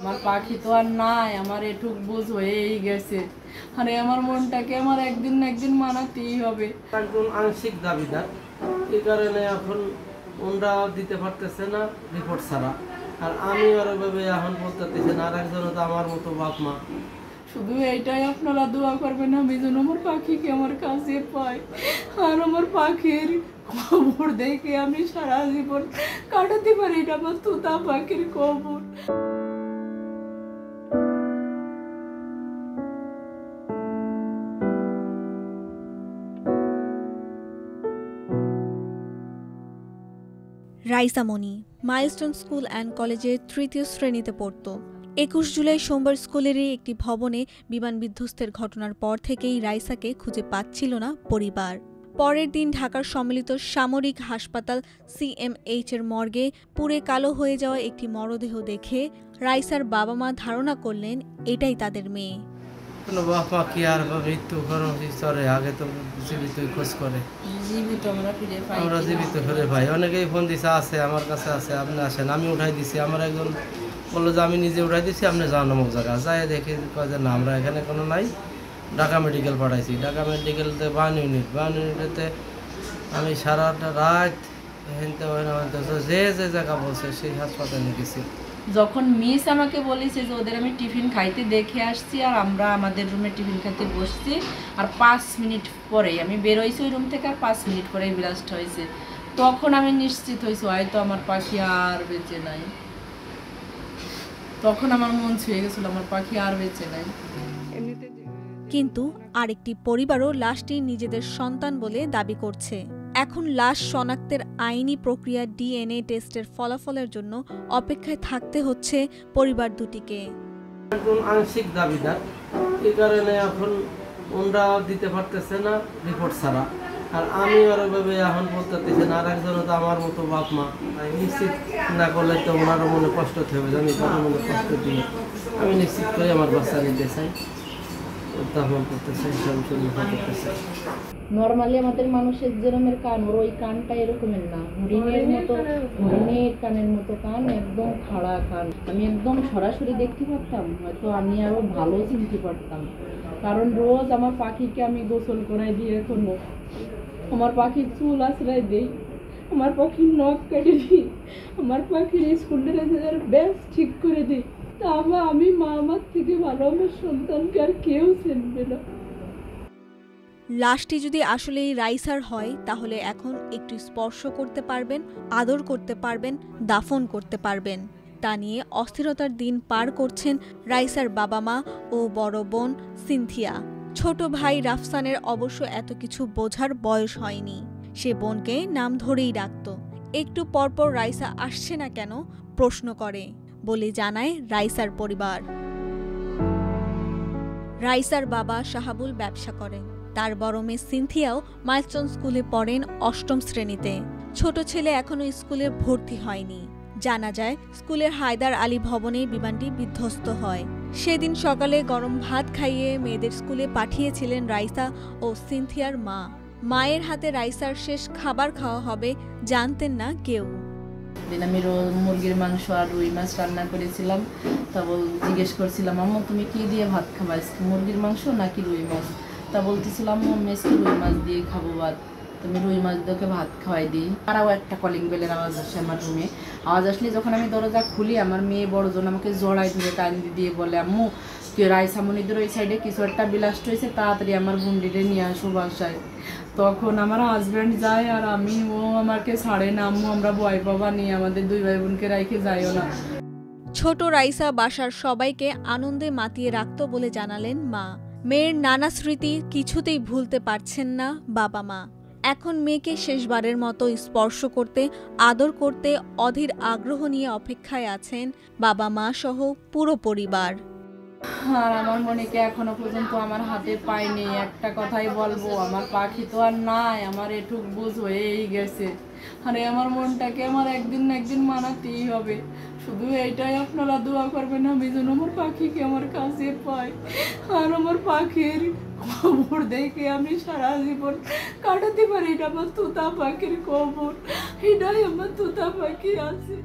আমার পাখি তো আর নাই, আমার এটুক বুঝ হয়েই গেছে। আরে আমার মনটাকে আমার একদিন না একদিন মানাতেই হবে। একজন আংশিক দাবিদার, এই কারণে এখন ওনরা দিতে পারতেছে না রিপোর্ট ছাড়া। আর আমি ওরভাবে এখন বলতেছি না, আর একজন তো আমার মতো বাপ মা। শুধু এইটাই আপনারা দোয়া করবেন আমি যেন আমার পাখিকে আমার কাছে পাই, আর আমার পাখির খবর দেখে আমি সারা জীবন কাটাতে পারি। এটা আমার তোতা পাখির খবর। রাইসা মনি মাইলস্টোন স্কুল অ্যান্ড কলেজের তৃতীয় শ্রেণীতে পড়ত। ২১ জুলাই সোমবার স্কুলেরই একটি ভবনে বিমান বিধ্বস্তের ঘটনার পর থেকেই রাইসাকে খুঁজে পাচ্ছিল না পরিবার। পরের দিন ঢাকার সম্মিলিত সামরিক হাসপাতাল CMH এর মর্গে পুড়ে কালো হয়ে যাওয়া একটি মরদেহ দেখে রাইসার বাবা মা ধারণা করলেন এটাই তাদের মেয়ে। বাবা কি আর মৃত্যু করে আগে তো জীবিত খোঁজ করে, আমরা জীবিত ফিরে পাই। অনেকেই ফোন দিছে, আছে আমার কাছে আছে, আপনি আসেন। আমি উঠাই দিছি, আমার একজন বললো যে আমি নিজে উঠাই দিছি, আপনি যান অমুক জায়গা যাই দেখি কয় যে না আমরা এখানে কোনো নাই। ঢাকা মেডিকেল পাঠাইছি, ঢাকা মেডিকেলতে 52 ইউনিটেতে আমি সারাটা রাত যে যে জায়গা বলছে সেই হাসপাতালে গেছি। যখন মিস আমাকে বলেছে যে ওদের আমি টিফিন খাইতে দেখে আসছি, আর আমরা আমাদের রুমে টিফিন খাইতে বসছি, আর 5 মিনিট পরেই আমি বেরোইছি ওই রুম থেকে, আর 5 মিনিট পরেই ব্লাস্ট হয়েছে। তখন আমি নিশ্চিত হয়েছি হয়তো আমার পাখি আর বেঁচে নাই। তখন আমার মন ছুঁয়ে গেছিল আমার পাখি আর বেঁচে নাই। কিন্তু আরেকটি পরিবারও লাশটি নিজেদের সন্তান বলে দাবি করছে। এখন লাশ শনাক্তের আইনি প্রক্রিয়া DNA টেস্টের ফলাফলের জন্য অপেক্ষায় থাকতে হচ্ছে পরিবার দুটিকে। একজন আংশিক দাবিদার, এই কারণে এখন ওনরা দিতে পারতেছে না রিপোর্ট ছাড়া। আর আমি ওরভাবে এখন বলতেছি না, আর একজন তো আমার মতো বাপ মা। নিশ্চিত না করলে তো ওনারও মনে কষ্ট হবে, আমি তার মনে কষ্ট দিই। আমি নিশ্চিত করে আমার বাচ্চা নিতে চাই, উত্থাপন করতে চাই, সম্পূর্ণ করতে চাই। নর্মালি আমাদের মানুষের যেরকমের কান, ওর ওই কানটা এরকমের না, হরিণের মতো, হরিণের কানের মতো কান, একদম খাড়া কান। আমি একদম সরাসরি দেখতে পারতাম, হয়তো আমি আরো ভালো চিনতে পারতাম। কারণ রোজ আমার পাখিকে আমি গোসল করাই দিই, এখনো আমার পাখির চুল আশ্রয় দিই, আমার পাখির নখ কেটে দিই, আমার পাখির স্কুল ড্রেসের ব্যাগ ঠিক করে দিই। তা আমি মা আমার থেকে ভালো আমার সন্তানকে আর কেউ চিনবে না। লাশটি যদি আসলেই রাইসার হয় তাহলে এখন একটু স্পর্শ করতে পারবেন, আদর করতে পারবেন, দাফন করতে পারবেন। তা নিয়ে অস্থিরতার দিন পার করছেন রাইসার বাবা মা ও বড় বোন সিনথিয়া। ছোট ভাই রাফসানের অবশ্য এত কিছু বোঝার বয়স হয়নি, সে বোনকে নাম ধরেই ডাকত। একটু পরপর রাইসা আসছে না কেন প্রশ্ন করে বলে জানায় রাইসার পরিবার। রাইসার বাবা শাহাবুল ব্যবসা করেন, তার বড় মেয়ে সিনথিয়াও মাইলস্টোন স্কুলে পড়েন ৮ম শ্রেণীতে। ছোট ছেলে এখনো স্কুলে ভর্তি হয়নি। জানা যায় স্কুলের হায়দার আলী ভবনে বিমানটি বিধ্বস্ত হয়। সেদিন সকালে গরম ভাত খাইয়ে মেয়েদের স্কুলে পাঠিয়েছিলেন রাইসা ও সিনথিয়ার মা। মায়ের হাতে রাইসার শেষ খাবার খাওয়া হবে জানতেন না কেউ। দিন আমি মুরগির মাংস আর রুই মাছ রান্না করেছিলাম। তা জিজ্ঞেস করছিলাম আম্মু তুমি কি দিয়ে ভাত খাবা, মুরগির মাংস নাকি রুই মাছ? তা বলতেছিলাম মেসকে রুই মাছ দিয়ে খাবো ভাত, তুমি রুই মাছ দিয়ে ভাত খাওয়াই দিই। আরও একটা কলিং বেলের আওয়াজ আসে আমার রুমে। আওয়াজ আসলে যখন আমি দরজা খুলি, আমার মেয়ে বড়জন আমাকে জড়াই ধরে টান দিয়ে বলে আম্মু রাইসা মনিদের ওই সাইডে কিছু একটা ব্লাস্ট হয়েছে, তাড়াতাড়ি আমার বুন্ডিরে নিয়ে আসো বাসায়। তখন আমার হাজব্যান্ড যায়, আর আমি ও আমাকে ছাড়ে না, আম্মু আমরা ভয় পাবা নিয়ে আমাদের দুই ভাই বোনকে রাইখে যাইও না। ছোট রাইসা বাসার সবাইকে আনন্দে মাতিয়ে রাখত বলে জানালেন মা। মেয়ের নানা স্মৃতি কিছুতেই ভুলতে পারছেন না বাবা মা। এখন মেয়েকে শেষবারের মতো স্পর্শ করতে, আদর করতে অধীর আগ্রহ নিয়ে অপেক্ষায় আছেন বাবা মা সহ পুরো পরিবার। আর আমার মনিকে এখনো পর্যন্ত আমার হাতে পাইনি। একটা কথাই বলবো, আমার পাখি তো আর নাই, আমার এটুক বুঝ হয়েই গেছে। আরে আমার মনটাকে আমার একদিন না একদিন মানাতেই হবে। শুধু এইটাই আপনারা দোয়া করবেন আমি যেন আমার পাখিকে আমার কাছে পাই, আর আমার পাখির খবর দেখে আমি সারা জীবন কাটাতে পারি। এটা আমার তোতা পাখির খবর, এটাই আমার তোতা পাখি আছে।